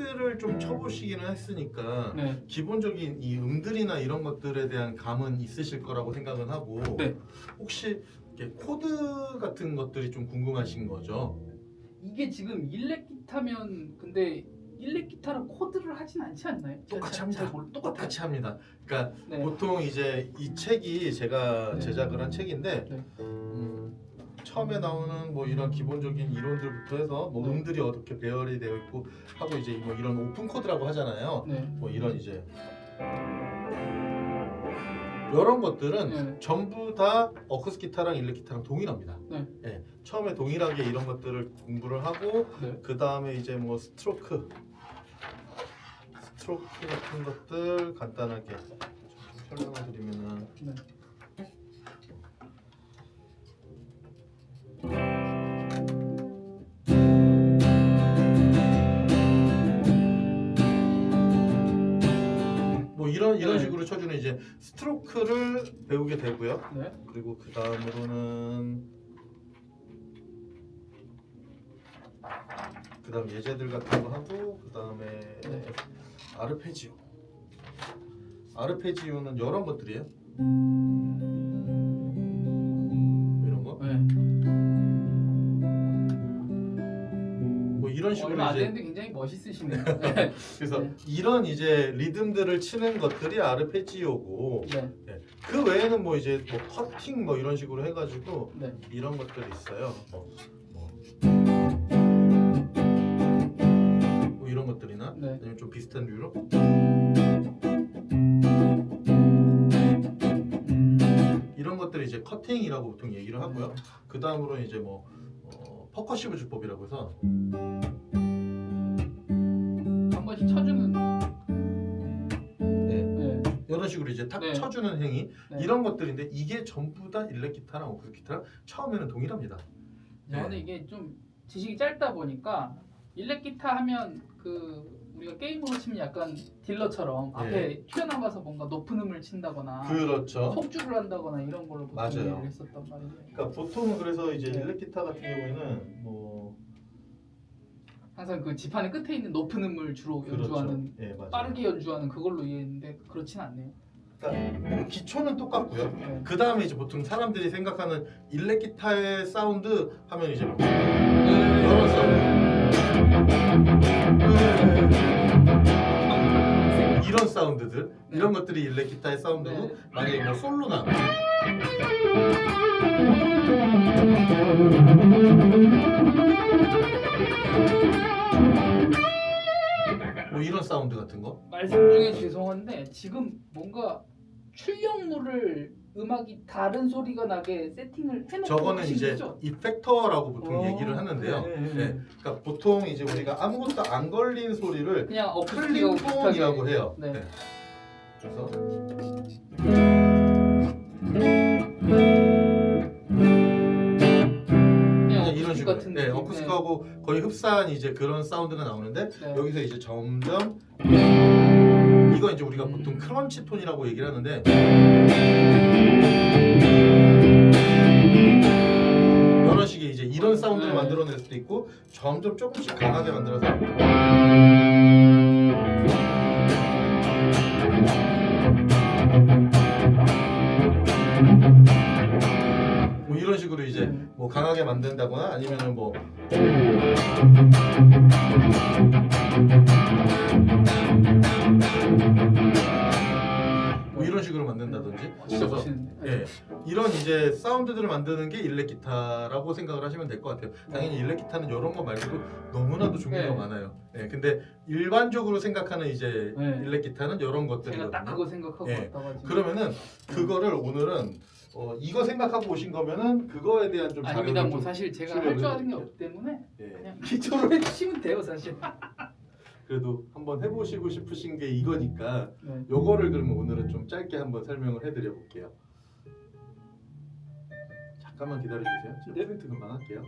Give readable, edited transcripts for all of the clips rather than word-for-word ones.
를 좀 쳐보시기는 했으니까 네. 기본적인 이 음들이나 이런 것들에 대한 감은 있으실 거라고 생각은 하고 네. 혹시 이렇게 코드 같은 것들이 좀 궁금하신 거죠? 이게 지금 일렉 기타면 근데 일렉 기타로 코드를 하진 않지 않나요? 똑같이 잘 합니다. 똑같아요. 똑같이 합니다. 그러니까 네. 보통 이제 이 책이 제가 네. 제작을 한 책인데 네. 처음에 나오는 뭐 이런 기본적인 이론들부터 해서 뭐 네. 음들이 어떻게 배열이 되어 있고 하고 이제 뭐 이런 오픈 코드라고 하잖아요. 네. 뭐 이런 이제 이런 것들은 네. 전부 다 어쿠스틱 기타랑 일렉 기타랑 동일합니다. 네. 예, 처음에 동일하게 이런 것들을 공부를 하고 네. 그 다음에 이제 뭐 스트로크 같은 것들 간단하게 좀 설명을 드리면은 네. 뭐 이런 네. 식으로 쳐주는 이제 스트로크를 배우게 되고요. 네. 그리고 그 다음으로는 그다음 예제들 같은 거 하고 그 다음에 네. 아르페지오는 이런 것들이에요. 이런 거. 네. 뭐 이런 식으로 얼마 안 이제 되는데 굉장히 멋있으시네요. 네. 그래서 네. 이런 이제 리듬들을 치는 것들이 아르페지오고 네. 네. 그 외에는 뭐 이제 뭐 커팅 뭐 이런 식으로 해가지고 네. 이런 것들이 있어요. 뭐 이런 것들이나 네. 아니면 좀 비슷한 류로 이런 것들이 이제 커팅이라고 보통 얘기를 하고요. 그 다음으로 이제 뭐 퍼커시브 주법이라고 해서 한 번씩 쳐주는. 네. 네. 이런 식으로 이제 탁 네. 쳐주는 행위 네. 이런 것들인데 이게 전부 다 일렉 기타랑 어쿠스틱 기타랑 처음에는 동일합니다. 저는 네. 이게 좀 지식이 짧다 보니까 일렉 기타 하면 그 우리가 게임으로 치면 약간 딜러처럼 앞에 튀어나가서 뭔가 높은 음을 친다거나 그렇죠. 속주를 한다거나 이런 걸로 보통 맞아요. 이해를 했었단 말이에요. 그러니까 보통은 그래서 이제 네. 일렉 기타 같은 경우에는 뭐 항상 그 지판의 끝에 있는 높은 음을 주로 그렇죠. 연주하는 예, 맞아요. 빠르게 연주하는 그걸로 이해했는데 그렇진 않네요. 그러니까 기초는 똑같고요. 네. 그 다음에 이제 보통 사람들이 생각하는 일렉 기타의 사운드 하면 이제 뭐 네. 이런 사운드 이런 사운드들 이런 것들이 일렉 기타의 사운드고 네. 만약에 뭐 솔로나 뭐 이런 사운드 같은 거 말씀 중에 죄송한데 지금 뭔가 출력물을 음악이 다른 소리가 나게 세팅을 해놓고 저거는 하신 이제 거죠? 이펙터라고 보통 얘기를 하는데요. 네, 네, 네. 네. 그러니까 보통 이제 우리가 아무것도 안 걸린 소리를 그냥 어쿠스틱하고 클린톤이라고 비슷하게. 해요. 네. 네. 그래서 그냥 이런 어쿠스틱 식으로 같은 네, 느낌. 어쿠스틱하고 거의 흡사한 이제 그런 사운드가 나오는데 네. 여기서 이제 점점 이거 이제 우리가 보통 크런치 톤이라고 얘기를 하는데 이런 식의 이제 이런 사운드를 네. 만들어낼 수도 있고 점점 조금씩 강하게 만들어서 뭐 이런 식으로 이제 뭐 강하게 만든다거나 아니면은 뭐 이런 식으로 만든다든지 진짜 그래서 멋있는데. 예, 이런 이제 사운드들을 만드는 게 일렉 기타라고 생각을 하시면 될 것 같아요. 당연히 일렉 기타는 이런 거 말고도 너무나도 종류가 네. 많아요. 예, 근데 일반적으로 생각하는 이제 네. 일렉 기타는 이런 제가 딱 것들이거든요. 그거 생각하고 예. 왔다가 지금. 그러면은 그거를 오늘은 이거 생각하고 오신 거면은 그거에 대한 좀 아닙니다. 자료를 뭐 좀 사실 제가 수렴을 할 줄 아는 게 해드릴게요. 없기 때문에 예. 그냥 기초로 해주시면 돼요 사실. 그래도 한번 해보시고 싶으신 게 이거니까 네. 요거를 그러면 오늘은 좀 짧게 한번 설명을 해드려 볼게요. 잠깐만 기다려주세요. 제가 프린트 금방 할게요.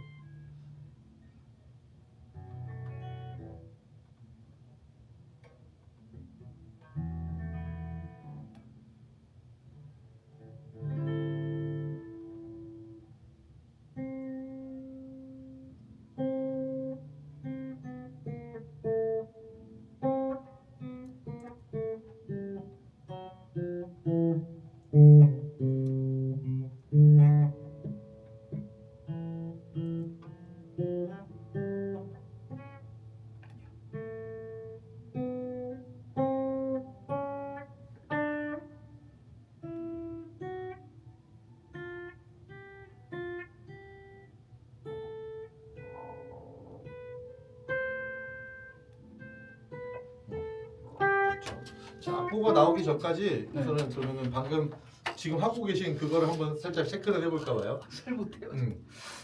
자, 악보가 나오기 전까지 네. 우선은 그러면 방금 지금 하고 계신 그거를 한번 살짝 체크를 해볼까 봐요. 잘 못해요.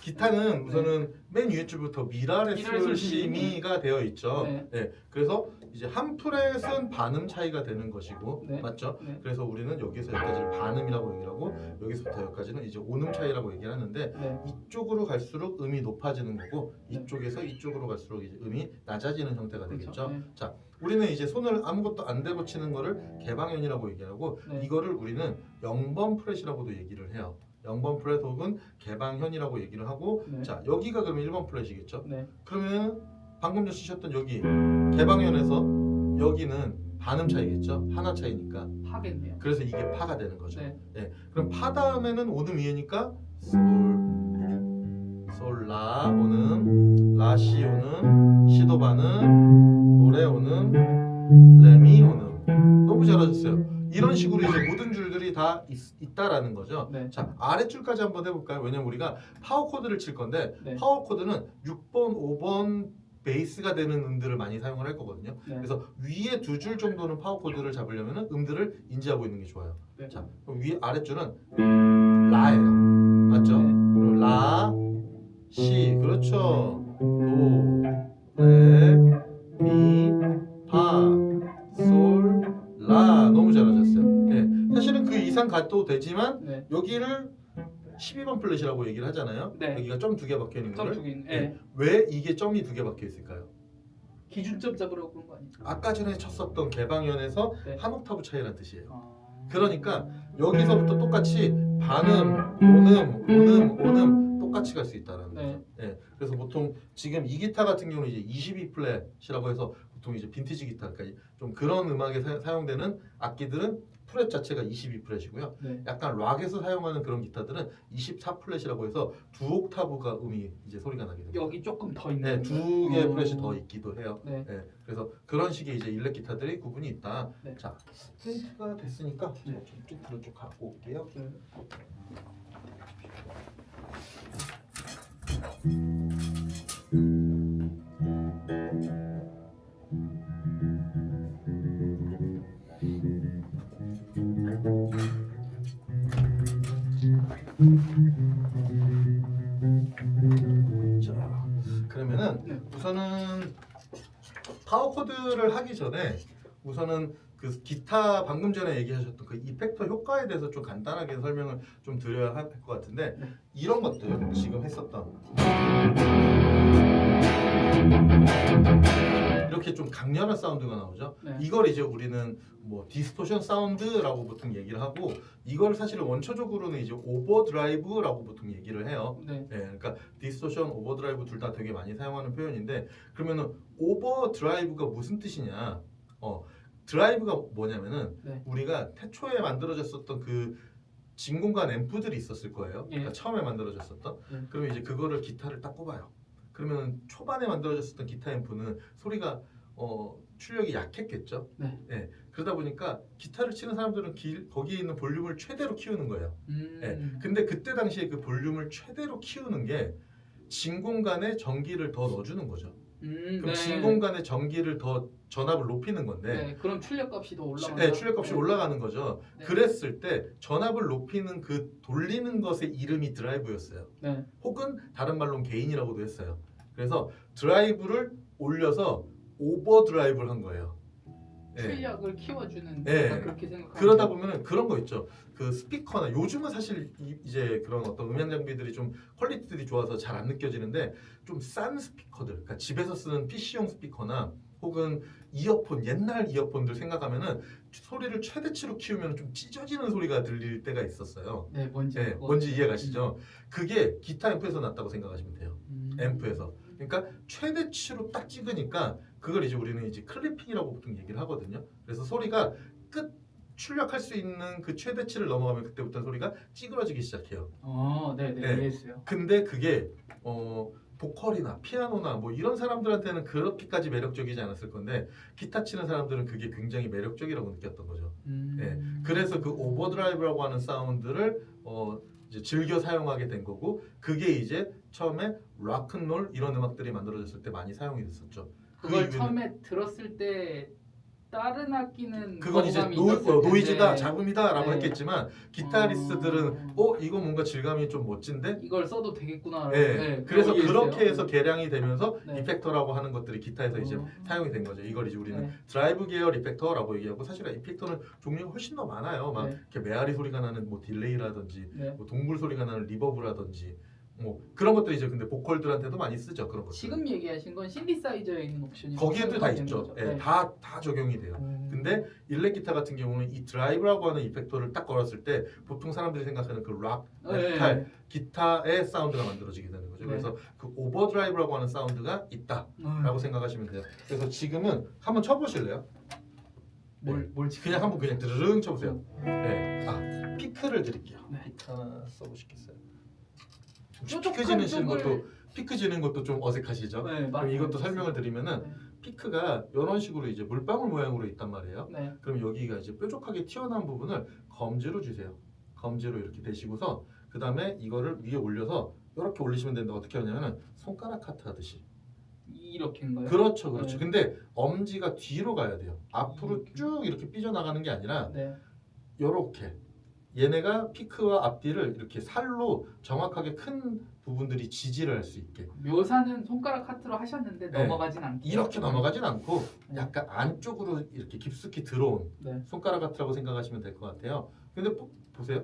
기타는 우선은 맨 위에 줄부터 미라레 미라레 솔 솔 시미가 되어 있죠. 네. 네. 그래서 이제 한 프렛은 반음 차이가 되는 것이고, 네. 맞죠? 네. 그래서 우리는 여기서 여기까지를 반음이라고 얘기를 하고, 여기서부터 여기까지는 이제 온음 차이라고 얘기를 하는데, 네. 이쪽으로 갈수록 음이 높아지는 거고, 네. 이쪽에서 이쪽으로 갈수록 이제 음이 낮아지는 형태가 되겠죠. 그렇죠. 네. 자, 우리는 이제 손을 아무것도 안 대고 치는 거를 개방현이라고 얘기하고, 네. 이거를 우리는 0번 프렛이라고도 얘기를 해요. 0번 프렛 혹은 개방현이라고 얘기를 하고, 네. 자, 여기가 그러면 1번 프렛이겠죠. 네. 그러면 방금 전 치셨던 여기 개방현에서 여기는 반음 차이겠죠. 하나 차이니까. 파겠네요. 그래서 이게 파가 되는 거죠. 네. 네. 그럼 파 다음에는 오는 위에니까 솔, 라 오는, 라시 오는, 시도 반음, 도레 오는, 레미 오는. 너무 잘하셨어요. 이런 식으로 이제 모든 줄들이 다 있다라는 거죠. 네. 자, 아랫줄까지 한번 해볼까요? 왜냐면 우리가 파워 코드를 칠 건데 네. 파워 코드는 6번, 5번 베이스가 되는 음들을 많이 사용을 할 거거든요. 네. 그래서 위에 두 줄 정도는 파워 코드를 잡으려면 음들을 인지하고 있는 게 좋아요. 네. 자, 그럼 위 아랫줄은 라예요. 맞죠? 네. 그럼 라, 시, 그렇죠. 도, 레, 미, 파, 솔, 라. 너무 잘하셨어요. 네. 사실은 그 이상 가도 되지만 네. 여기를 12번 플랫이라고 얘기를 하잖아요. 네. 여기가 점 두 개 박혀 있는 거를. 점두 개. 네. 네. 왜 이게 점이 두 개 박혀 있을까요? 기준점 잡으라고 그런 거 아니에요? 아까 전에 쳤었던 개방현에서 네. 한 옥타브 차이라는 뜻이에요. 아... 그러니까 여기서부터 똑같이 반음, 온음 똑같이 갈 수 있다는 네. 거죠. 네. 그래서 보통 지금 이 기타 같은 경우는 이제 22 플랫이라고 해서 보통 이제 빈티지 기타까지 좀 그런 음악에 사용되는 악기들은 프렛 자체가 22 플랫이고요. 네. 약간 락에서 사용하는 그런 기타들은 24 플랫이라고 해서 두 옥타브가 음이 이제 소리가 나게 됩니다. 여기 조금 더 있는. 네, 두 개의 플랫이 더 있기도 해요. 네. 네, 그래서 그런 식의 이제 일렉 기타들이 구분이 있다. 네. 자, 페인트가 됐으니까 좀 뒤로 쭉 갖고 올게요. 네. 자, 그러면은 네. 우선은 파워 코드를 하기 전에 우선은 그 기타 방금 전에 얘기하셨던 그 이펙터 효과에 대해서 좀 간단하게 설명을 좀 드려야 할 것 같은데 네. 이런 것들 지금 했었던 이렇게 좀 강렬한 사운드가 나오죠. 네. 이걸 이제 우리는 뭐 디스토션 사운드라고 보통 얘기를 하고 이걸 사실은 원초적으로는 이제 오버드라이브라고 보통 얘기를 해요. 네. 네, 그러니까 디스토션, 오버드라이브 둘 다 되게 많이 사용하는 표현인데 그러면은 오버드라이브가 무슨 뜻이냐? 드라이브가 뭐냐면은 네. 우리가 태초에 만들어졌었던 그 진공관 앰프들이 있었을 거예요. 예. 그러니까 처음에 만들어졌었던. 예. 그러면 이제 그거를 기타를 딱 꼽아요. 그러면 초반에 만들어졌었던 기타 앰프는 소리가 출력이 약했겠죠. 네. 네. 그러다 보니까 기타를 치는 사람들은 거기에 있는 볼륨을 최대로 키우는 거예요. 네. 근데 그때 당시에 그 볼륨을 최대로 키우는 게 진공관에 전기를 더 넣어주는 거죠. 그럼 네. 진공관에 전기를 더 전압을 높이는 건데 네. 그럼 출력값이 더 올라가는. 네, 출력값이 네. 올라가는 거죠. 네. 그랬을 때 전압을 높이는 그 돌리는 것의 이름이 드라이브였어요. 네. 혹은 다른 말로는 게인이라고도 했어요. 그래서 드라이브를 올려서 오버 드라이브를 한 거예요. 네. 출력을 키워주는. 네. 약간 그렇게 생각하면. 그러다 보면은 그런 거 있죠. 그 스피커나 요즘은 사실 이제 그런 어떤 음향 장비들이 좀 퀄리티들이 좋아서 잘 안 느껴지는데 좀 싼 스피커들, 그러니까 집에서 쓰는 PC용 스피커나 혹은 이어폰, 옛날 이어폰들 생각하면은 소리를 최대치로 키우면 좀 찢어지는 소리가 들릴 때가 있었어요. 네, 뭔지. 네, 그거. 뭔지 이해가시죠? 그게 기타 앰프에서 났다고 생각하시면 돼요. 음. 앰프에서. 그러니까 최대치로 딱 찍으니까 그걸 이제 우리는 이제 클리핑이라고 보통 얘기를 하거든요. 그래서 소리가 끝 출력할 수 있는 그 최대치를 넘어가면 그때부터 소리가 찌그러지기 시작해요. 네, 네. 이해했어요. 근데 그게 보컬이나 피아노나 뭐 이런 사람들한테는 그렇게까지 매력적이지 않았을 건데 기타 치는 사람들은 그게 굉장히 매력적이라고 느꼈던 거죠. 네. 그래서 그 오버드라이브라고 하는 사운드를 이제 즐겨 사용하게 된 거고 그게 이제 처음에 락앤롤 이런 음악들이 만들어졌을 때 많이 사용이 됐었죠. 그걸 이유는- 처음에 들었을 때 다른 악기는 그건 이제 거부감이 있었을 텐데. 노이즈다, 잡음이다라고 네. 했겠지만 기타리스트들은 이거 뭔가 질감이 좀 멋진데. 이걸 써도 되겠구나. 네. 그래서 그런 그렇게 이해했어요. 해서 개량이 되면서 네. 이펙터라고 하는 것들이 기타에서 이제 사용이 된 거죠. 이걸 이제 우리는 네. 드라이브 계열 이펙터라고 얘기하고 사실은 이펙터는 종류가 훨씬 더 많아요. 막 네. 이렇게 메아리 소리가 나는 뭐 딜레이라든지 네. 뭐 동물 소리가 나는 리버브라든지 뭐 그런 것들 이제 근데 보컬들한테도 많이 쓰죠. 그런 것들. 지금 얘기하신 건 신디사이저에 있는 옵션이 거기에도 다 되는 있죠. 거죠. 예, 다 적용이 돼요. 근데 일렉 기타 같은 경우는 이 드라이브라고 하는 이펙터를 딱 걸었을 때 보통 사람들이 생각하는 그 락, 메탈, 기타의 사운드가 만들어지게 되는 거죠. 네. 그래서 그 오버드라이브라고 하는 사운드가 있다라고 생각하시면 돼요. 그래서 지금은 한번 쳐보실래요? 뭘 그냥 한번 그냥 드르릉 쳐보세요. 네. 피크를 드릴게요. 네. 피크 하나 써보시겠어요? 뾰족한 피크 지는 쪽을- 것도 피크 지는 것도 좀 어색하시죠? 네, 그럼 맞아요. 이것도 설명을 드리면은 네. 피크가 이런 식으로 이제 물방울 모양으로 있단 말이에요. 네. 그럼 여기가 이제 뾰족하게 튀어나온 부분을 검지로 주세요. 검지로 이렇게 대시고서 그 다음에 이거를 위에 올려서 이렇게 올리시면 되는데 어떻게 하냐면은 손가락 카트 하듯이. 이렇게인 거예요? 그렇죠. 네. 근데 엄지가 뒤로 가야 돼요. 앞으로 이렇게. 쭉 이렇게 삐져나가는 게 아니라 네. 요렇게. 얘네가 피크와 앞뒤를 이렇게 살로 정확하게 큰 부분들이 지지를 할 수 있게 묘사는 손가락 카트로 하셨는데 네. 넘어가진 않게 이렇게 넘어가진 않고 네. 약간 안쪽으로 이렇게 깊숙이 들어온 네. 손가락 같으라고 생각하시면 될 것 같아요. 근데 보세요.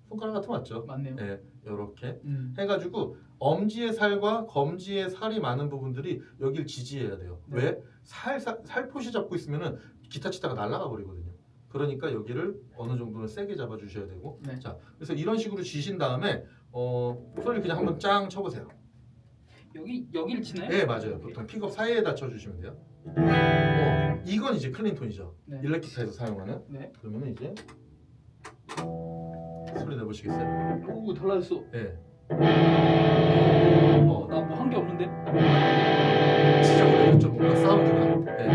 손가락 같은 맞죠? 맞네요. 네, 이렇게 음. 해가지고 엄지의 살과 검지의 살이 많은 부분들이 여길 지지해야 돼요. 네. 왜? 살포시 잡고 있으면은 기타 치다가 날아가 버리거든요. 그러니까 여기를 어느 정도는 세게 잡아주셔야 되고. 네. 자, 그래서 이런 식으로 쥐신 다음에 소리를 그냥 한번 짱 쳐보세요. 여기를 치나요? 네, 맞아요. 보통 픽업 사이에다 쳐주시면 돼요. 이건 이제 클린 톤이죠. 네. 일렉 기타에서 사용하는. 네. 그러면은 이제 소리 내보시겠어요? 오 달라졌어. 네. 나 뭐 한 게 없는데? 진짜 그래요. 뭔가 사운드가. 네.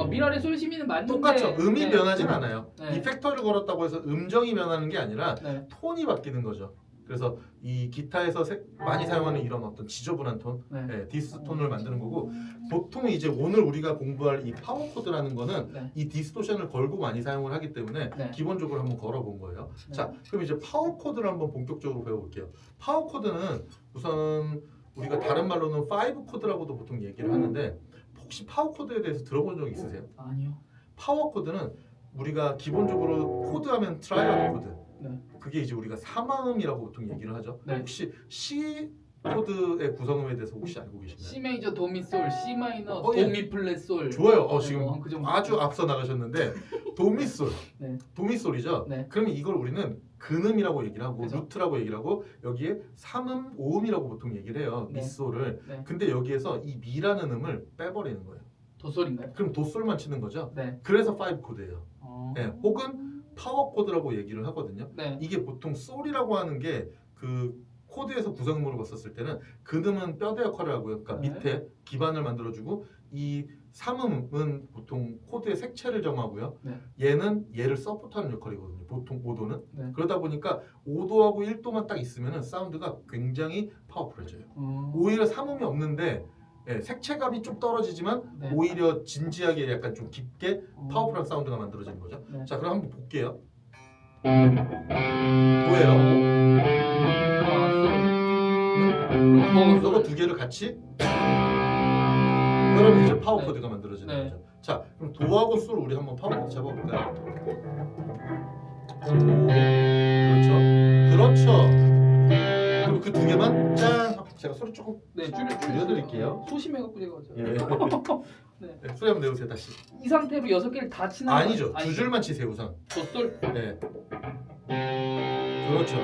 미라의 솔시미는 맞는데 똑같죠. 음이 네. 변하진 않아요. 네. 이펙터를 걸었다고 해서 음정이 변하는 게 아니라 네. 톤이 바뀌는 거죠. 그래서 이 기타에서 많이 사용하는 이런 어떤 지저분한 톤, 네. 디스톤을 만드는 거고 보통 이제 오늘 우리가 공부할 이 파워 코드라는 거는 네. 이 디스토션을 걸고 많이 사용을 하기 때문에 네. 기본적으로 한번 걸어본 거예요. 네. 자, 그럼 이제 파워 코드를 한번 본격적으로 배워볼게요. 파워 코드는 우선 우리가 다른 말로는 5 코드라고도 보통 얘기를 하는데 혹시 파워 코드에 대해서 들어본 적 있으세요? 아니요. 파워 코드는 우리가 기본적으로 코드하면 트라이아드 코드. 네. 그게 이제 우리가 사마음이라고 보통 얘기를 하죠. 네. 혹시 C 코드의 구성음에 대해서 혹시 알고 계신가요? C 메이저 도미 솔, C 마이너 예. 도미 플랫 솔. 좋아요. 네, 지금 그 정도. 아주 앞서 나가셨는데 도미솔, 네. 도미솔이죠. 네. 그러면 이걸 우리는 근음이라고 얘기를 하고 그죠. 루트라고 얘기를 하고 여기에 3음, 5음이라고 보통 얘기를 해요. 네. 미솔을. 네. 근데 여기에서 이 미라는 음을 빼버리는 거예요. 도솔인가요? 그럼 도솔만 치는 거죠. 네. 그래서 5 코드예요. 어. 네. 혹은 파워 코드라고 얘기를 하거든요. 네. 이게 보통 솔이라고 하는 게 그 코드에서 구성음으로 봤었을 때는 근음은 뼈대 역할을 하고요. 그러니까 네. 밑에 기반을 만들어주고 이 3음은 보통 코드의 색채를 정하고요. 네. 얘는 얘를 서포트하는 역할이거든요. 보통 5도는. 네. 그러다 보니까 5도하고 1도만 딱 있으면 사운드가 굉장히 파워풀해져요. 오히려 3음이 없는데 색채감이 좀 떨어지지만 네. 오히려 진지하게 약간 좀 깊게 어. 파워풀한 사운드가 만들어지는 거죠. 네. 자, 그럼 한번 볼게요. 뭐예요? 이거 두 개를 같이 그러면 이제 파워 네. 코드가 만들어지는 네. 거죠. 자, 그럼 도하고 솔 우리 한번 파워 코드 잡아볼까요? 그렇죠. 그럼 그 두 개만 짠. 제가 소리 조금 네, 줄여드릴게요. 소심해갖고 제가 예. 네. 네, 소리 한번 내보세요 다시. 이 상태로 6개를 다 치는 아니죠. 거예요? 두 줄만 치세요 우선. 도솔. 네. 그렇죠.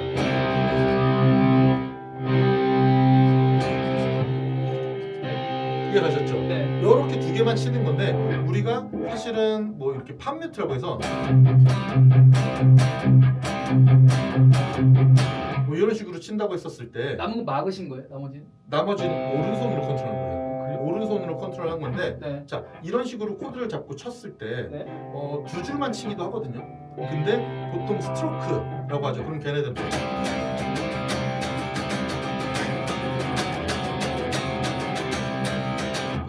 이해가셨죠? 네. 이렇게 두 개만 치는 건데 우리가 사실은 뭐 이렇게 팝뮤트라고 해서 뭐 이런 식으로 친다고 했었을 때 남은 거 막으신 거예요? 나머지는? 나머지는 오른손으로 컨트롤한 거예요. 그래요? 오른손으로 컨트롤한 건데 네. 자 이런 식으로 코드를 잡고 쳤을 때 네. 두 줄만 치기도 하거든요. 근데 보통 스트로크라고 하죠. 그럼 걔네들은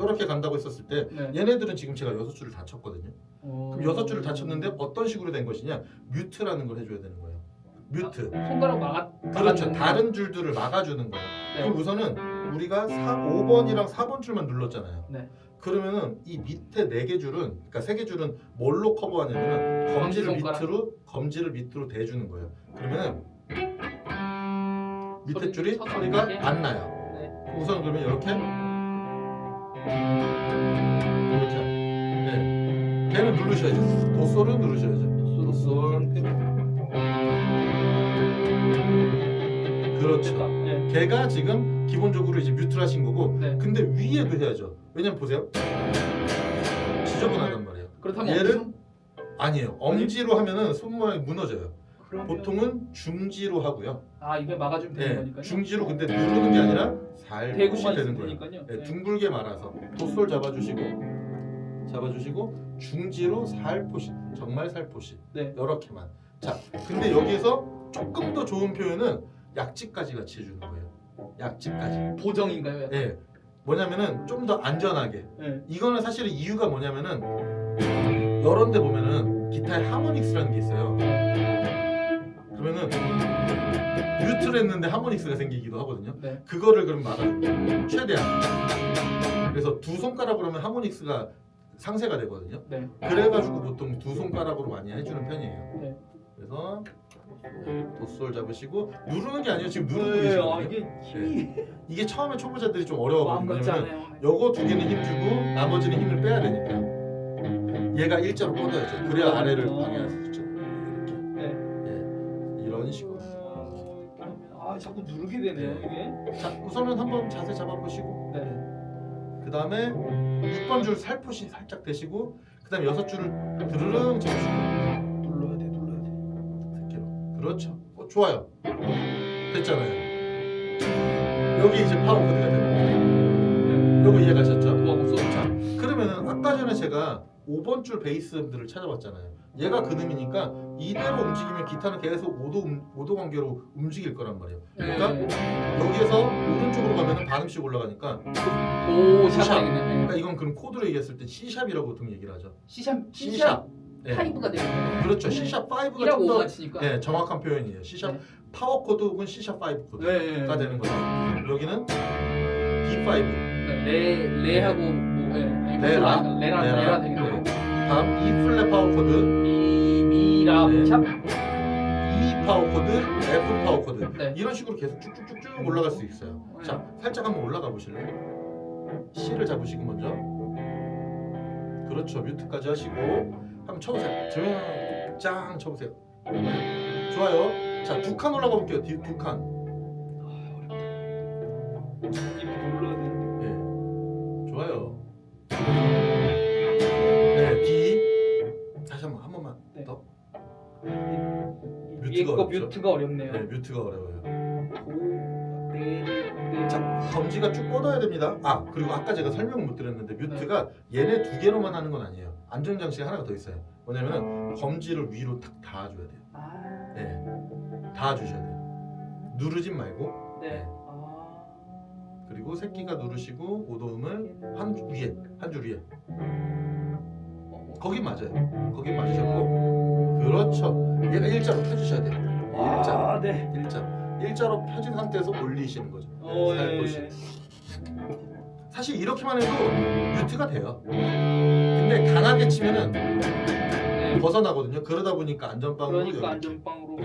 이렇게 간다고 했었을 때 네. 얘네들은 지금 제가 6줄을 다 쳤거든요. 그럼 6줄을 다 쳤는데 어떤 식으로 된 것이냐? 뮤트라는 걸 해줘야 되는 거예요. 뮤트. 손가락 그렇죠. 막아주는 다른 줄들을 막아주는 거예요. 네. 그럼 우선은 우리가 5번이랑 4번 줄만 눌렀잖아요. 네. 그러면은 이 밑에 4개 줄은, 그러니까 3개 줄은 뭘로 커버하냐면은 검지를 밑으로 대주는 거예요. 그러면은 밑에 줄이 소리가 안 나요. 네. 우선 그러면 이렇게 네. 걔는 누르셔야죠. 도솔은 누르셔야죠. 도솔. 그렇죠. 네. 걔가 지금 기본적으로 이제 뮤트를 하신 거고, 네. 근데 위에도 해야죠. 왜냐면 보세요. 지저분하단 말이에요. 그렇다면 얘를 아니에요. 엄지로 하면은 손 모양이 무너져요. 그러면... 보통은 중지로 하고요. 아 이게 막아주면 되는 네, 거니까요. 중지로 근데 누르는 게 아니라 살포시 대고만 되는 거예요. 되니까요. 네, 네. 둥글게 말아서 도솔 잡아주시고 중지로 살포시, 정말 살포시. 네. 이렇게만. 자, 근데 여기에서 조금 더 좋은 표현은 약지까지 같이 해주는 거예요. 약지까지. 보정인가요? 약간? 네. 뭐냐면은 좀 더 안전하게. 네. 이거는 사실은 이유가 뭐냐면은 이런 데 보면은 기타에 하모닉스라는 게 있어요. 그러면은 뮤트를 했는데 하모닉스가 생기기도 하거든요. 네. 그거를 그럼 막아줘요. 최대한. 그래서 두 손가락으로 하면 하모닉스가 상쇄가 되거든요. 네. 그래가지고 보통 두 손가락으로 많이 해주는 편이에요. 네. 그래서 도솔 잡으시고 누르는 게 아니에요. 지금 누르고 아 계시거든요. 이게 힘이 이게 처음에 초보자들이 좀 어려워하거든요. 마음 같지 왜냐면 않아요. 요거 2개는 힘 주고 나머지는 힘을 빼야 되니까 얘가 일자로 뻗어야죠. 그래야 아래를 방해할 수 있죠. 이렇게. 네. 예, 이런 식으로. 아 자꾸 누르게 되네요 네. 이게. 자, 우선은 한번 자세 잡아보시고 네. 그 다음에 6번 줄 살포시 살짝 대시고 그 다음에 6줄을 드르릉 잡으시고 눌러야 돼. 새끼로. 그렇죠. 좋아요. 됐잖아요. 여기 이제 파워 코드가 되는 거예요. 요거 이해가셨죠? 도와보소. 자, 그러면은 아까 전에 제가 5번 줄 베이스들을 찾아봤잖아요. 얘가 그놈이니까 이대로 움직이면 기타는 계속 5도 관계로 움직일 거란 말이에요. 그러니까 여기에서 오른쪽으로 가면은 반음씩 올라가니까 C샵. 그러니까 이건 그럼 코드로 얘기했을 때 C샵이라고 보통 얘기를 하죠. C샵. C샵. 네. 5가 되는 그렇죠. C샵 5가 1하고 좀 5가 더 같으니까. 네, 정확한 표현이에요. C샵 네. 파워 코드 혹은 C샵 5 코드가 네. 되는 거죠. 여기는 D5. 레하고 뭐 레라. 레라 되겠네요. 다음 E 플랫 파워 코드, 미라 네. 샵. E 파워 코드, F 파워 코드. 네. 이런 식으로 계속 쭉쭉쭉쭉 올라갈 수 있어요. 네. 자, 살짝 한번 올라가 보실래요? C를 잡으시고 먼저. 그렇죠. 뮤트까지 하시고 한번 쳐보세요. 짱 쳐보세요. 좋아요. 자, 2칸 올라가 볼게요. 두 칸. 이렇게 눌러야 되는데. 네. 좋아요. 네, D. 다시 한 번만 네. 더. 위에 거 어렵죠? 뮤트가 어렵네요. 네, 뮤트가 어려워요. 네. 자, 검지가 쭉 뻗어야 됩니다. 아, 그리고 아까 제가 설명을 못 드렸는데 뮤트가 얘네 2개로만 하는 건 아니에요. 안전 장치가 하나가 더 있어요. 뭐냐면은 검지를 위로 탁 닿아줘야 돼요. 아. 네, 닿아주셔야 돼요. 누르진 말고. 네. 네. 아. 그리고 새끼가 누르시고 오도음을 한 줄 위에. 거기 맞아요. 거기 맞으셨고. 그렇죠. 얘가 일자로 펴주셔야 돼요. 일자. 아, 네. 일자로 펴진 상태에서 올리시는 거죠. 살포시. 예. 사실 이렇게만 해도 뮤트가 돼요. 근데 강하게 치면은 네. 벗어나거든요. 그러다 보니까 안전빵으로. 그러니까 여기. 안전빵으로.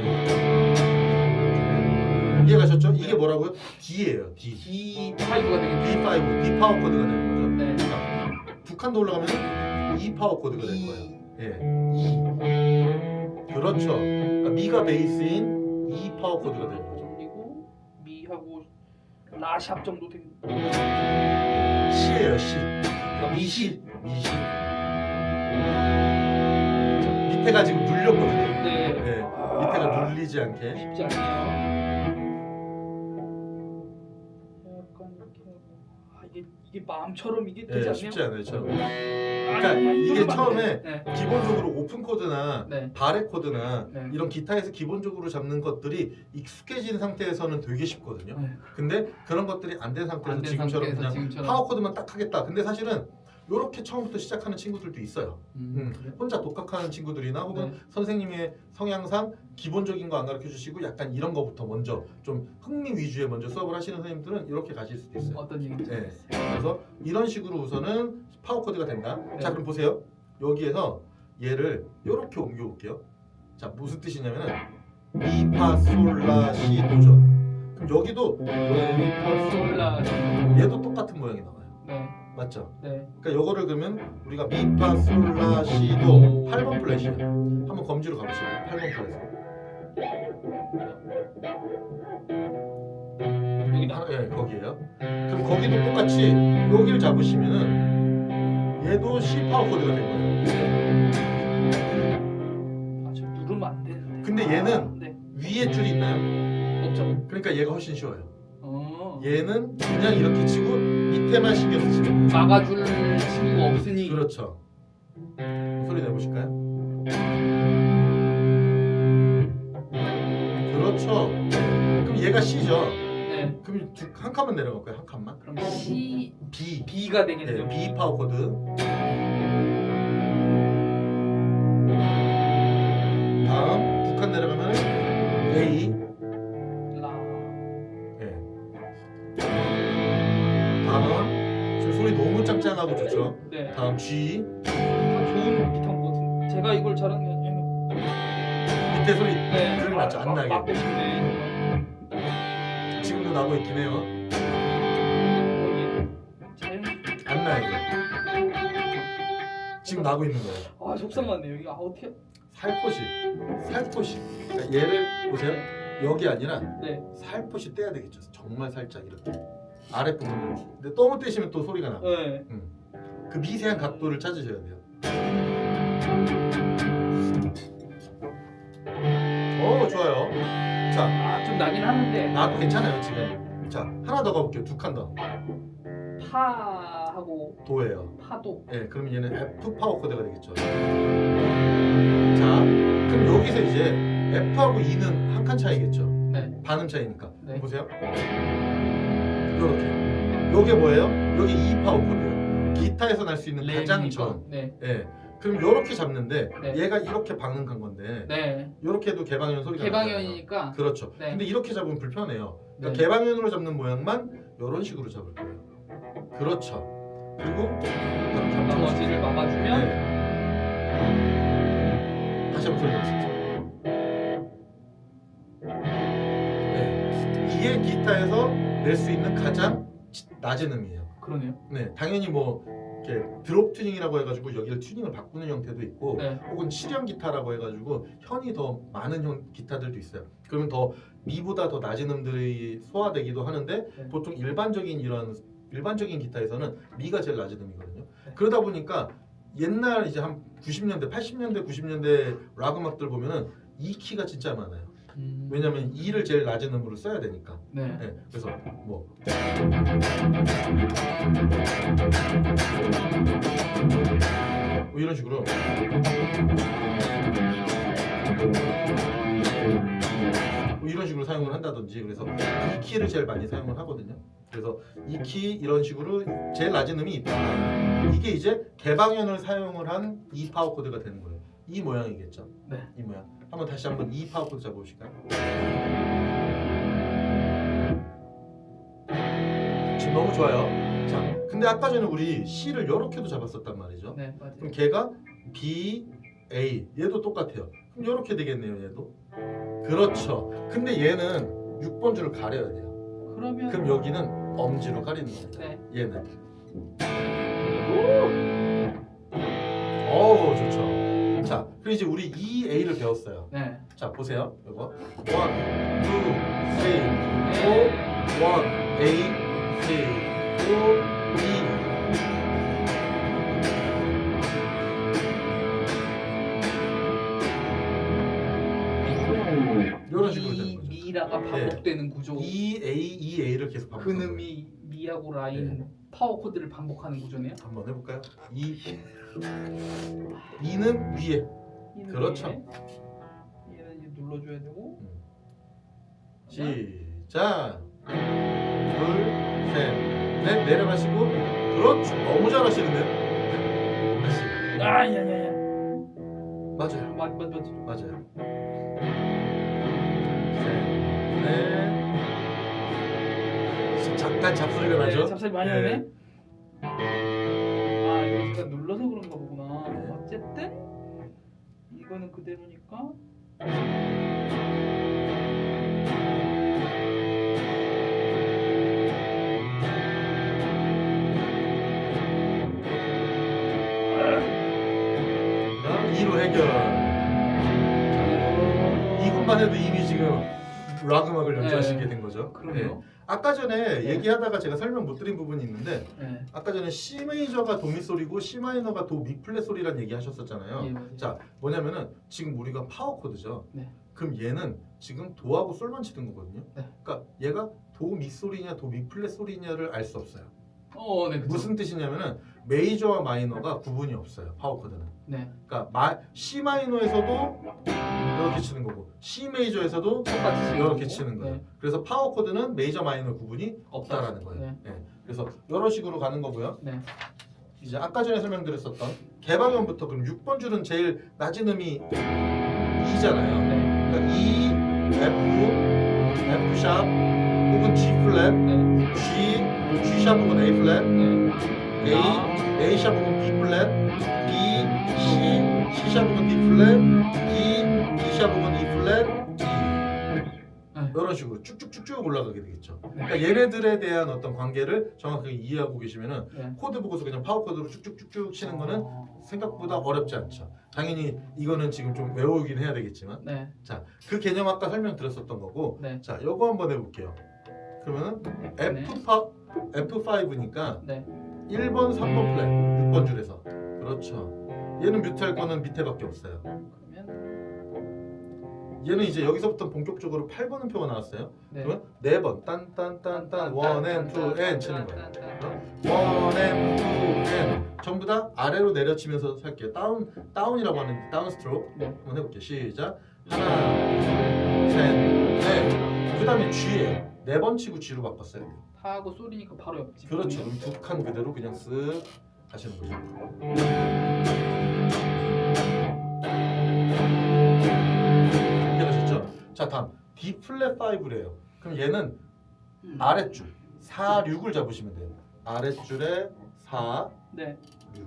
이해가셨죠? 이게 뭐라고요? D예요. D. D5가 되겠네. D5, D 파워 코드가 되는 거죠. 네. 자, 두 칸도 올라가면 E 파워 코드가 되는 거예요. 예, E. 그렇죠. 그러니까 미가 베이스인 E 파워 코드가 되는 거죠. 그리고 미하고 라샵 정도 되는. C예요, C. 미시. 미시. 밑에가 지금 눌렸거든요. 네. 네, 밑에가 눌리지 않게. 쉽지 않네요. 약간 이렇게. 아 이게 이게 마음처럼 이게 예, 되지 않네요. 쉽지 않아요. 저. 아, 그러니까 이게 이러면 안 처음에 돼. 기본적으로 오픈 코드나 네. 바레 코드나 네. 이런 기타에서 기본적으로 잡는 것들이 익숙해진 상태에서는 되게 쉽거든요. 네. 근데 그런 것들이 안 된 상태에서 안된 지금처럼 상태에서 그냥 지금처럼. 파워 코드만 딱 하겠다. 근데 사실은 이렇게 처음부터 시작하는 친구들도 있어요. 그래요? 혼자 독학하는 친구들이나 혹은 네. 선생님의 성향상 기본적인 거 안 가르쳐 주시고 약간 이런 거부터 먼저 좀 흥미 위주의 먼저 수업을 하시는 선생님들은 이렇게 가실 수도 있어요. 어떤 얘기인지 네. 모르겠어요. 그래서 이런 식으로 우선은 파워 코드가 된다. 네. 자 그럼 보세요. 여기에서 얘를 이렇게 옮겨 볼게요. 자 무슨 뜻이냐면은 미파솔라시 도죠. 그럼 여기도 솔라. 얘도 똑같은 모양이 나와요. 네. 맞죠? 네. 그러니까 요거를 그러면 우리가 미파솔라시도 8번 플랫이에요. 한번 검지로 가보시죠. 8번 플랫. 여기다. 예, 거기에요. 그럼 거기도 똑같이 여기를 잡으시면은 얘도 C 파워 코드가 된 거예요. 아, 저 누르면 안 되는데. 근데 얘는 네. 위에 줄이 있나요? 없죠. 그러니까 얘가 훨씬 쉬워요. 어. 얘는 그냥 이렇게 치고 밑에만 신경 쓰시면 돼요. 막아줄 친구가 없으니. 그렇죠. 소리 내보실까요? 그렇죠. 그럼 얘가 C죠. 네. 그럼 한 칸만 내려갈까요? 한 칸만? 그럼 C B. B가 되겠네요. 네, B 파워 코드. 다음 두 칸 내려가면 A. 라. 네. 다음 지금 소리 너무 짱짱하고 좋죠. 네. 다음 G. 좋은 기타인 것 같은데. 제가 이걸 잘하는 게 아니에요. 밑에 소리 네. 들으면 맞죠? 안 나게. 맞고 싶네. 지금도 나고 있긴 해요. 여기 자연. 안 나요. 지금 나고 있는 거예요. 아 속상하네요. 이거 어떻게? 살포시. 그러니까 얘를 보세요. 여기 아니라 네. 살포시 떼야 되겠죠. 정말 살짝 이렇게 아랫부분을. 근데 너무 떼시면 또 소리가 나. 네. 그 미세한 각도를 찾으셔야 돼요. 오 좋아요. 자 아좀 나긴 하는데 나도 괜찮아요 지금. 자 하나 더 가볼게요. 두 칸 더. 파하고 도예요. 파도. 예, 그러면 얘는 F 파워 코드가 되겠죠. 자, 그럼 여기서 이제 F하고 E는 한 칸 차이겠죠. 네. 반음 차이니까. 네. 보세요. 요렇게. 요게 뭐예요? 요게 E 파워 코드예요. 기타에서 날 수 있는 가장 레미니까. 전. 네. 예. 그럼 요렇게 잡는데 네. 얘가 이렇게 박는 간 건데 네. 요렇게 해도 개방현 소리가 나잖아요. 개방현이니까. 그렇죠. 네. 근데 이렇게 잡으면 불편해요. 그러니까 네. 개방현으로 잡는 모양만 요런 식으로 잡을 거예요. 그렇죠. 그리고 나머지를 막아주면 네. 다시 한번 소리 내보세요. 네. 이게 기타에서 낼 수 있는 가장 낮은 음이에요. 그러네요. 네, 당연히 뭐 이렇게 드롭 튜닝이라고 해가지고 여기를 튜닝을 바꾸는 형태도 있고, 네. 혹은 7형 기타라고 해가지고 현이 더 많은 형 기타들도 있어요. 그러면 더 미보다 더 낮은 음들이 소화되기도 하는데 네. 보통 일반적인 기타에서는 미가 제일 낮은 음이거든요. 네. 그러다 보니까 옛날 이제 한 90년대, 80년대, 90년대 락 음악들 보면은 이 키가 진짜 많아요. 왜냐면 E를 제일 낮은 음으로 써야 되니까. 네. 네, 그래서 뭐 이런 식으로 뭐 이런 식으로 사용을 한다든지, 그래서 이 키를 제일 많이 사용을 하거든요. 그래서 이 키 이런 식으로 제일 낮은 음이 있다. 이게 이제 개방현을 사용을 한 E 파워 코드가 되는 거예요. 이 모양이겠죠. 네. 이 모양. 한번 다시 한번 E 파워 코드 잡아보실까요? 지금 너무 좋아요. 자, 근데 아까 전에 우리 C를 이렇게도 잡았었단 말이죠. 네, 맞아요. 그럼 걔가 B, A, 얘도 똑같아요. 그럼 이렇게 되겠네요, 얘도. 그렇죠. 근데 얘는 6번 줄을 가려야 돼요. 그러면 그럼 여기는 엄지로 가리는 겁니다. 네. 얘는. 오, 좋죠. 자, 그럼 이제 우리 E, A를 배웠어요. 네. 자, 보세요. 이거 1, 2, 3, 4, 네. 1, A, 3, 4, E. 이런 식으로 되는 거죠. 미라가 반복되는 구조. E, A, E, A를 계속 반복하는 거예요. 근음이 미 D하고 라인 네. 파워 코드를 반복하는 구조네요. 한번 해볼까요? E는 위에. E는 그렇죠. 위에, 얘는 이제 눌러줘야 되고. 시작. 둘, 셋, 넷 내려가시고. 그렇죠. 너무 잘하시는데요. 다시. 야야야야. 맞아요. 맞죠. 맞아요. 셋, 넷. 잠깐 잡소리가 나죠? 네, 잡소리 많이 네. 나네. 아 이거 제가 눌러서 그런가 보구나. 네. 어쨌든 이거는 그대로니까. 그다음 2로 해결. 자, 이것만 해도 이미 지금 락 음악을 연주하시게 된 거죠. 그럼요. 아까 전에 네. 얘기하다가 제가 설명 못 드린 부분이 있는데 네. 아까 전에 C 메이저가 도미 소리고 C 마이너가 도 미 플랫 소리라는 얘기 하셨었잖아요. 예, 맞아요. 자, 뭐냐면은 지금 우리가 파워 코드죠. 네. 그럼 얘는 지금 도하고 솔만 치는 거거든요. 네. 그러니까 얘가 도 미 소리냐 도 미 플랫 소리냐를 알 수 없어요. 네. 그쵸. 무슨 뜻이냐면은 메이저와 마이너가 구분이 없어요. 파워 코드는. 네. 그러니까 C 마이너에서도 이렇게 치는 거고 C 메이저에서도 똑같이 치는 이렇게 거고. 치는 거예요. 네. 그래서 파워 코드는 메이저 마이너 구분이 없다라는 거예요. 네. 예. 그래서 이런 식으로 가는 거고요. 네. 이제 아까 전에 설명드렸었던 개방음부터 그럼 6번 줄은 제일 낮은 음이 E잖아요. 네. 그러니까 E, F, F 샵 혹은 G 플랫, 네. G 샵 혹은 A 플랫, 네. A 샵 혹은 B 플랫, B, C 샵 혹은 D 플랫, D 샵 혹은 E 플랫, 네. 이런 식으로 쭉쭉쭉쭉 올라가게 되겠죠. 네. 그러니까 얘네들에 대한 어떤 관계를 정확하게 이해하고 계시면은 네. 코드 보고서 그냥 파워 코드로 쭉쭉쭉쭉 치는 거는 어. 생각보다 어렵지 않죠. 당연히 이거는 지금 좀 외우긴 해야 되겠지만, 네. 자, 그 개념 아까 설명드렸었던 거고, 네. 자, 요거 한번 해볼게요. 그러면은 네. F5니까 네. 1번, 3번 플랫, 6번 줄에서 그렇죠. 얘는 뮤트할 거는 밑에밖에 없어요. 그러면 얘는 이제 여기서부터 본격적으로 8번 음표가 나왔어요. 네. 그러면 4번 딴딴딴딴 1 and 2 and 치는 거예요. 1 and 2 and 전부 다 아래로 내려치면서 할게요. 다운이라고 하는 다운 스트로크 네. 한번 해볼게요. 시작. 하나, 둘, 셋, 넷. 그다음에 G예요. 4번 치고 G로 바꿨어요. 타하고 소리니까 바로 옆집. 그렇죠. 그럼 두 칸 그대로 그냥 쓱 하시는 거죠. 이해가셨죠? 자, 다음 D 플랫 5래요. 그럼 얘는 아랫줄 4, 6을 잡으시면 돼요. 아랫줄에 4, 네. 6.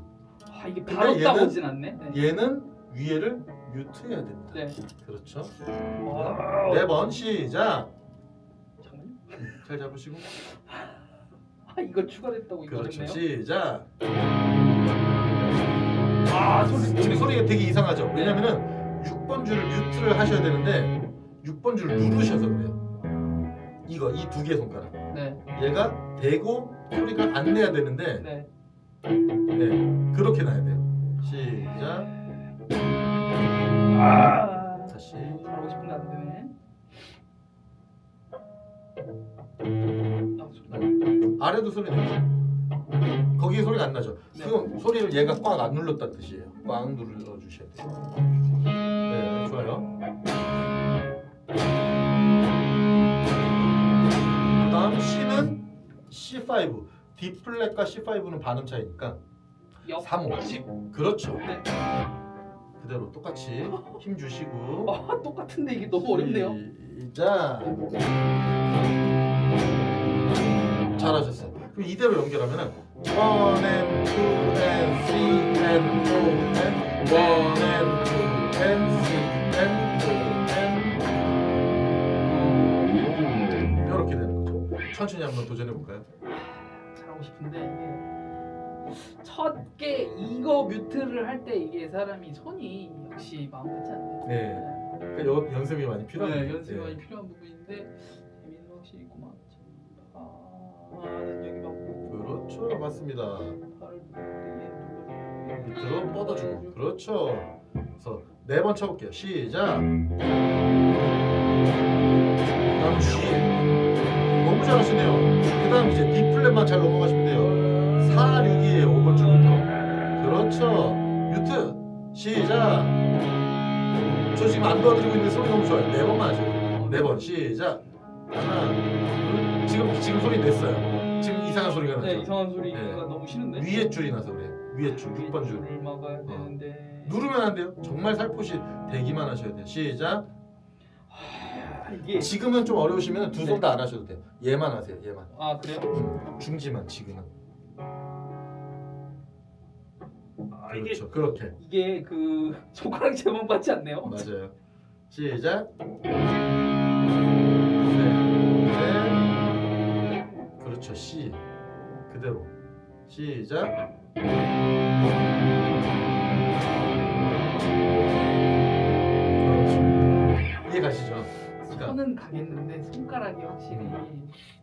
아 이게 근데 바로 딱 얘는- 오진 않네. 네. 얘는 위에를 뮤트해야 됩니다. 네. 그렇죠. 와우. 4번 시작. 잠깐만요. 잘 잡으시고. 아 이거 추가됐다고 이거 그렇죠. 어렵네요. 시작. 아 소리. 지금 소리가 되게 이상하죠. 왜냐면은 6번 줄을 뮤트를 하셔야 되는데 6번 줄을 누르셔서 그래요. 이거 이 두 개 손가락. 네. 얘가 대고 소리가 안 내야 되는데 네. 네, 그렇게 나야 돼요. 시작. 아. 다시. 잘하고 싶은데 안 되네. 아 소리 나. 아래도 소리 내죠. 거기 소리가 안 나죠. 네. 그럼 소리를 얘가 꽉 안 눌렀다는 뜻이에요. 꽉 눌러 주셔야 돼요. 네, 좋아요. 그다음 C는 C5. D 플랫과 C5는 반음 차이니까 옆. 3호. 그렇죠. 네. 그대로 똑같이 힘 주시고 아 똑같은데 이게 너무 어렵네요. 시작. 잘하셨어요. 그럼 이대로 연결하면은 1 and 2 and 3 and 4 and 1 and 2 and 3 and 4 and 이렇게 되는 거죠. 천천히 한번 도전해 볼까요? 잘하고 싶은데 이게 첫 개 이거 뮤트를 할 때 이게 사람이 손이 역시 마음 같지 않네요. 네. 그러니까 연습이 많이 필요한 네, 거죠. 연습이 네. 많이 필요한 부분인데 재미는 확실히 있구만. 여기 맞고 그렇죠, 맞습니다. 발을 눌러 밑으로 뻗어주고 그렇죠. 그래서 4번 쳐볼게요. 시작. 다음 G. 너무 잘하시네요. 그다음 이제 B 플랫만 잘 넘어가시면 돼요. 4, 6이에요. 5번 줄부터. 그렇죠. 뮤트 시작. 저 지금 안 도와드리고 있는데 소리 너무 좋아요. 4번만 하세요. 4번 시작. 하나, 둘. 지금 소리 냈어요. 지금 이상한 소리가 나죠. 네, 이상한 소리가 네. 너무 싫은데. 위에 줄이 나서 그래. 위에 줄, 6번 줄. 줄을 막아야 되는데. 누르면 안 돼요. 정말 살포시 대기만 하셔야 돼요. 시작. 이게 지금은 좀 어려우시면 두 손 다 안 하셔도 돼요. 얘만 하세요. 얘만. 아 그래요? 중지만 지금은. 아, 이게 그렇죠. 그렇게. 이게 그 손가락 제목 같지 않네요. 맞아요. 시작. 네. 그렇죠. C. 그대로. 시작. 그렇죠. 이해 가시죠? 그러니까 손은 가겠는데 손가락이 확실히.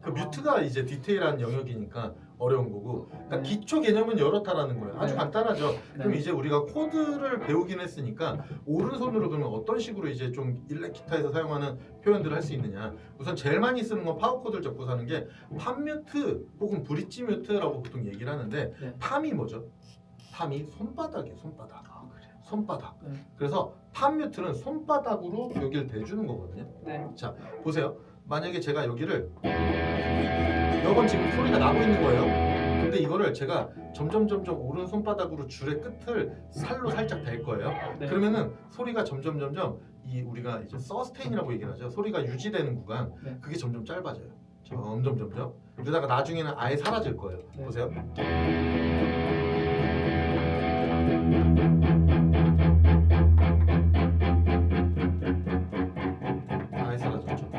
그 뮤트가 이제 디테일한 영역이니까 어려운 거고, 그러니까 네. 기초 개념은 이렇다라는 거예요. 아주 네. 간단하죠. 그럼 네. 이제 우리가 코드를 배우긴 했으니까 오른손으로 그러면 어떤 식으로 이제 좀 일렉 기타에서 사용하는 표현들을 할 수 있느냐. 우선 제일 많이 쓰는 건 파워 코드를 잡고 사는 게 팜뮤트 혹은 브릿지 뮤트라고 보통 얘기를 하는데, 네. 팜이 뭐죠? 팜이 손바닥이에요. 손바닥. 아 그래요. 손바닥. 네. 그래서 팜뮤트는 손바닥으로 여기를 대주는 거거든요. 네. 보세요. 만약에 제가 여기를 이건 지금 소리가 나고 있는 거예요. 근데 이거를 제가 점점 오른 손바닥으로 줄의 끝을 살로 살짝 댈 거예요. 네. 그러면은 소리가 점점 이 우리가 이제 서스테인이라고 얘기를 하죠. 소리가 유지되는 구간, 네. 그게 점점 짧아져요. 점점. 그러다가 나중에는 아예 사라질 거예요. 네. 보세요. 아예 사라졌죠.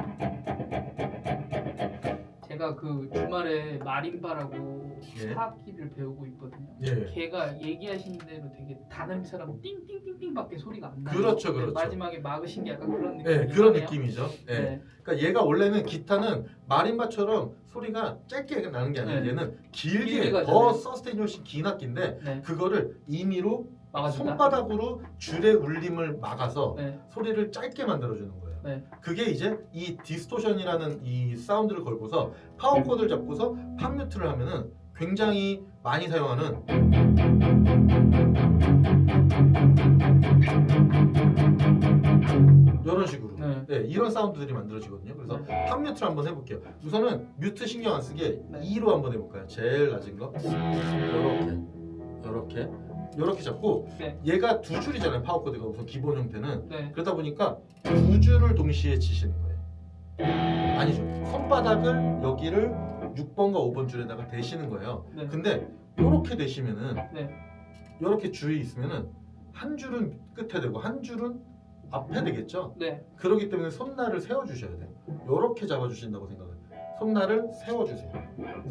제가 그 주말에 마림바라고 예. 타악기를 배우고 있거든요. 예. 걔가 얘기하신 대로 되게 단음처럼 띵띵띵띵밖에 소리가 안 나요. 그렇죠, 근데 그렇죠. 마지막에 막으신 게 약간 그런 느낌. 네, 그런 느낌이죠. 예. 네. 그러니까 얘가 원래는 기타는 마림바처럼 소리가 짧게 나는 게 아니라 네. 얘는 길게 길게 가잖아요. 더 서스테인이 훨씬 긴 악기인데, 네. 그거를 임의로 막아준다. 손바닥으로 줄의 울림을 막아서 네. 소리를 짧게 만들어주는 거예요. 네. 그게 이제 이 디스토션이라는 이 사운드를 걸고서 파워 코드를 잡고서 팜뮤트를 하면은 굉장히 많이 사용하는 이런 식으로 네. 네, 이런 사운드들이 만들어지거든요. 그래서 팜뮤트를 한번 해볼게요. 우선은 뮤트 신경 안 쓰게 네. 2로 한번 해볼까요? 제일 낮은 거 요렇게 잡고, 네. 얘가 두 줄이잖아요. 파워 코드가 우선 기본 형태는. 네. 그러다 보니까 두 줄을 동시에 치시는 거예요. 아니죠. 손바닥을 여기를 6번과 5번 줄에다가 대시는 거예요. 네. 근데 요렇게 대시면은 네. 요렇게 줄이 있으면은 한 줄은 끝에 되고 한 줄은 앞에 되겠죠. 네. 그렇기 때문에 손날을 세워 주셔야 돼요. 요렇게 잡아 주신다고 생각해요. 손날을 세워 주세요.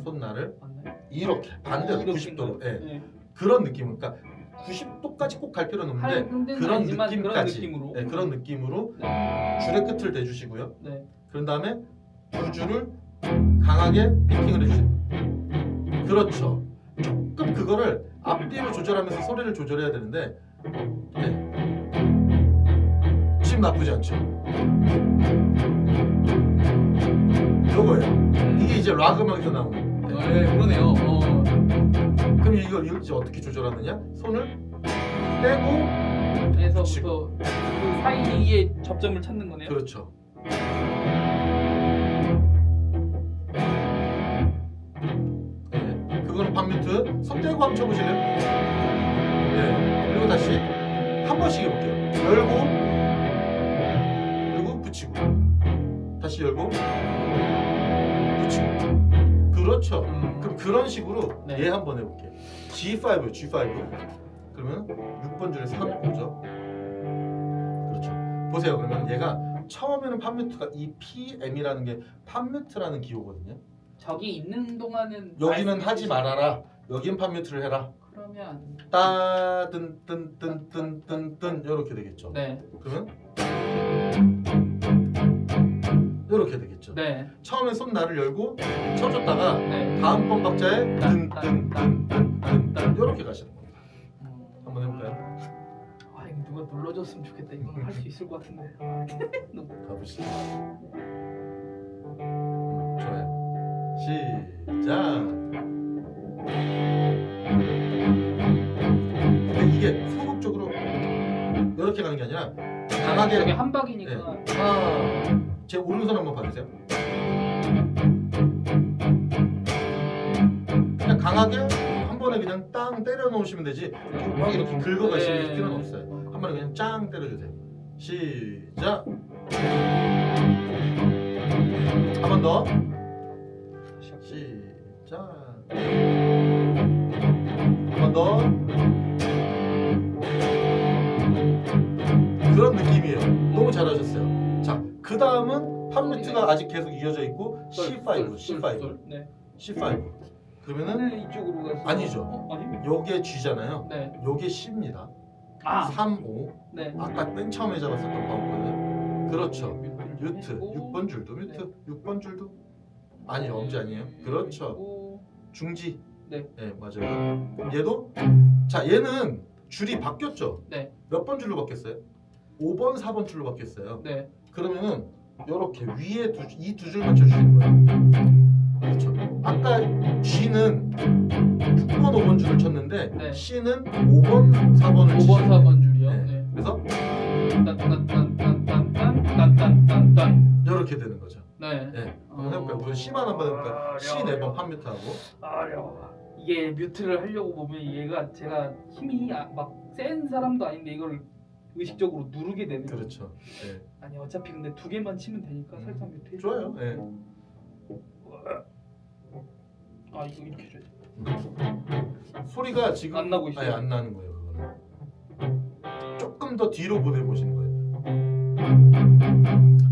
손날을 맞나요? 이렇게 반대로 이렇게 90도로. 예. 네. 그런 느낌은, 그러니까 90도까지 꼭 갈 필요는 없는데 힘든 그런 아니지만 느낌까지, 그런 느낌으로. 네, 그런 느낌으로 네. 줄의 끝을 대주시고요. 네. 그런 다음에 두 줄을 강하게 피킹을 해주세요. 그렇죠. 조금 그거를 앞뒤로 조절하면서 소리를 조절해야 되는데, 네. 지금 나쁘지 않죠. 요거예요. 이게 이제 락 음악에서 나오는. 네. 네, 그러네요. 그럼 이걸 이제 어떻게 조절하느냐? 손을 떼고, 그래서부터 그 사이의 접점을 찾는 거네요. 그렇죠. 네, 그거는 팜뮤트. 손 떼고 한번 쳐보실래요? 네, 그리고 다시 한 번씩 해볼게요. 열고, 그리고 붙이고, 다시 열고, 붙이고. 그렇죠. 그럼 그런 식으로 네. 얘 한번 해볼게요. G5요, G5. 그러면 6번 줄에 3 오죠. 그렇죠. 보세요. 그러면 얘가 처음에는 팜뮤트가 이 PM이라는 게 팜뮤트라는 기호거든요. 저기 있는 동안은 여기는 하지 말아라. 여긴 팜뮤트를 해라. 그러면 따든뜬뜬뜬뜬뜬뜬 이렇게 되겠죠. 네. 그러면 이렇게 되겠죠. 네. 처음에 손날을 열고 쳐줬다가 네. 다음번 박자에 뜬뜬뜬뜬뜬 이렇게 가시는 겁니다. 한번 해볼까요? 아 이거 누가 눌러줬으면 좋겠다. 이건 할 수 있을 것 같은데. 너무 가보시죠. 좋아요. 시작. 근데 이게 소극적으로 이렇게 가는 게 아니라 강하게 저게 한 박이니까. 제 오른손 한번 봐주세요. 그냥 강하게 한 번에 그냥 땅 때려 놓으시면 되지 막 이렇게 긁어가실 네. 필요는 없어요. 한 번에 그냥 짱 때려주세요. 시작. 한 번 더. 시작. 한 번 더. 그런 느낌이에요. 너무 잘하셨어요. 자, 그 다음은 팝루트가 아직 계속 이어져 있고 C5, C5, 네. C5. 그러면은 네, 이쪽으로 가서. 아니죠. 아니? 요게 G잖아요. 네. 요게 C입니다. 아. 3, 5. 네. 아까 맨 처음에 잡았었던 바우거든요. 그렇죠. 뮤트. 있고. 6번 줄도 뮤트. 네. 6번 줄도 아니요. 엄지 아니에요. 그렇죠. 있고. 중지. 네. 네, 맞아요. 그럼 얘도 자, 얘는 줄이 바뀌었죠. 네. 몇 번 줄로 바뀌었어요? 5번, 4번 줄로 바뀌었어요. 네. 그러면은 이렇게 위에 이 두 줄만 쳐주시는 거예요. 그렇죠. 아까 G는 6번, 5번 줄을 쳤는데 네. C는 5번, 4번을 5번, 4번 줄이요. 네. 네. 그래서 딴딴딴딴딴딴딴딴. 이렇게 되는 거죠. 네. 네. 한번 해볼까요? 우선 C만 한번 해볼까요? C 4번 팝뮤트하고. 어려워. 이게 뮤트를 하려고 보면 얘가 제가 힘이 막 센 사람도 아닌데 이걸 의식적으로 누르게 되는. 그렇죠. 네. 아니 어차피 근데 두 개만 치면 되니까 살짝 뮤트. 좋아요. 네. 아 이거 이렇게 줘야 돼. 소리가 지금 안 나고 있어요. 아니, 안 나는 거예요. 그거는. 조금 더 뒤로 보내보시는 거예요.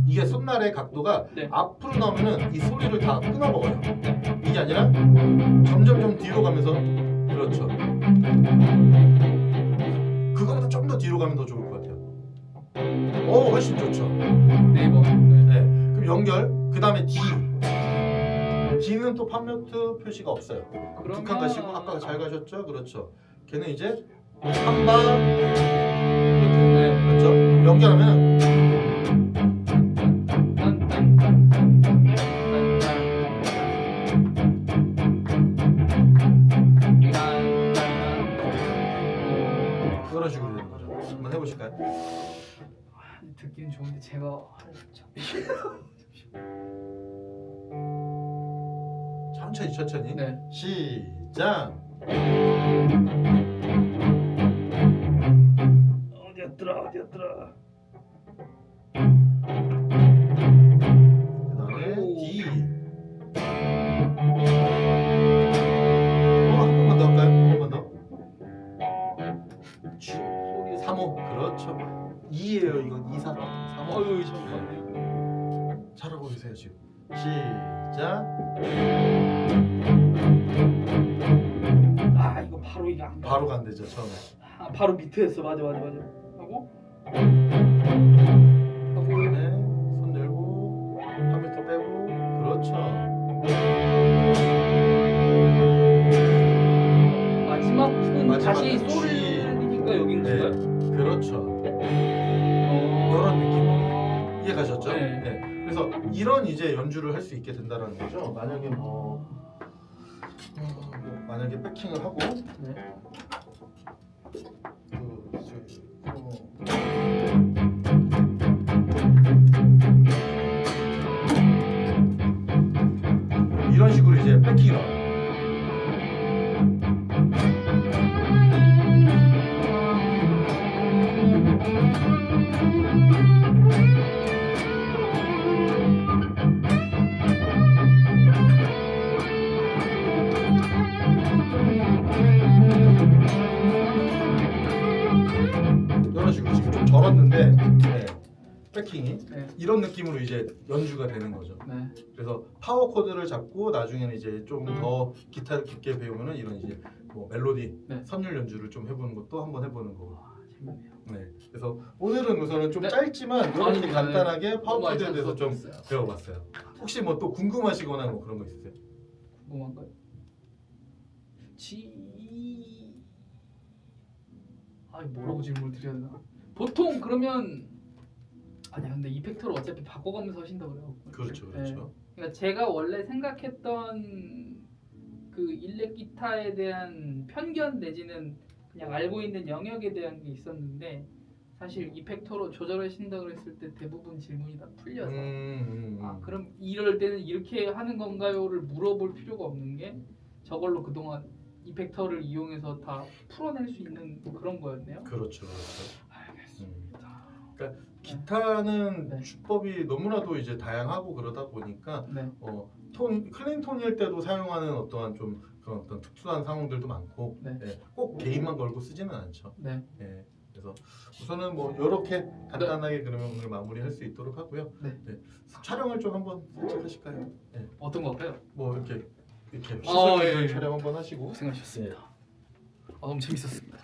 이게 손날의 각도가 네. 앞으로 나오면은 이 소리를 다 끊어먹어요. 이게 아니라 점점 뒤로 가면서 그렇죠. 그거보다 좀 더 뒤로 가면 더 좋을 것 같아요. 훨씬 좋죠. 네이버. 네. 그럼 연결. 그 다음에 D. D는 또 팝뮤트 표시가 없어요. 그러면 6칸 가시고 아까 잘 가셨죠? 그렇죠. 걔는 이제 한 방 이렇게 네. 그렇죠? 연결하면 그런 식으로 되는 거죠. 한번 해보실까요? 듣기는 좋은데 제가 천천히 네. 시작. 어디였더라. 그다음에 오. D. 한 번만 더 할까요? 한 번만 더. G. 3호. 그렇죠. 2예요. 이건 2, 4. 3호. 어유 잠깐만요. 잘하고 계세요 지금. 시작. 아 이거 바로 이게 안 가. 바로가 안 되죠 처음에. 아 바로 밑에였어. 맞아. 하고 그다음에 손 들고 컴퓨터 빼고 그렇죠. 마지막은 마지막은 다시 G. 소리니까 여긴 네. 건가요? 그렇죠. 이런 느낌. 이해가셨죠? 네. 네. 그래서 이런 이제 연주를 할 수 있게 된다는 거죠. 만약에 만약에 백킹을 하고 네. 이런 식으로 이제 백킹이 나와요. 이런 식으로 지금 좀 절었는데 네. 백킹이 네. 이런 느낌으로 이제 연주가 되는 거죠. 네. 그래서 파워 코드를 잡고 나중에는 이제 좀 더 기타 깊게 배우면은 이런 이제 뭐 멜로디, 네. 선율 연주를 좀 해보는 것도 한번 해보는 거고. 와 재밌네요. 네. 그래서 오늘은 우선은 좀 네. 짧지만 이렇게 아니, 간단하게 파워 너무 코드에 대해서 좀 알찬 수업이었어요. 배워봤어요. 혹시 뭐 또 궁금하시거나 뭐 그런 거 있으세요? 궁금한가요? 아니 뭐라고 질문을 드려야 되나? 보통 그러면 아니 근데 이펙터를 어차피 바꿔가면서 하신다 그래요. 그렇죠, 네. 그렇죠. 그러니까 제가 원래 생각했던 그 일렉 기타에 대한 편견 내지는 그냥 알고 있는 영역에 대한 게 있었는데 사실 이펙터로 조절하신다 그랬을 때 대부분 질문이 다 풀려서 아 그럼 이럴 때는 이렇게 하는 건가요를 물어볼 필요가 없는 게 저걸로 그동안 이펙터를 이용해서 다 풀어낼 수 있는 그런 거였네요. 그렇죠, 그렇죠. 알겠습니다. 그러니까 기타는 네. 주법이 너무나도 이제 다양하고 그러다 보니까 네, 톤 클린 톤일 때도 사용하는 어떠한 좀 그런 어떤 특수한 상황들도 많고 네. 예, 꼭 개인만 걸고 쓰지는 않죠. 네, 예, 그래서 우선은 뭐 이렇게 간단하게 그러면 오늘 마무리할 수 있도록 하고요. 네. 촬영을 좀 한번 살짝 하실까요? 예, 어떤 걸까요? 뭐 이렇게 아, 시술 예, 예. 촬영 한번 하시고. 고생하셨습니다. 너무 재밌었습니다.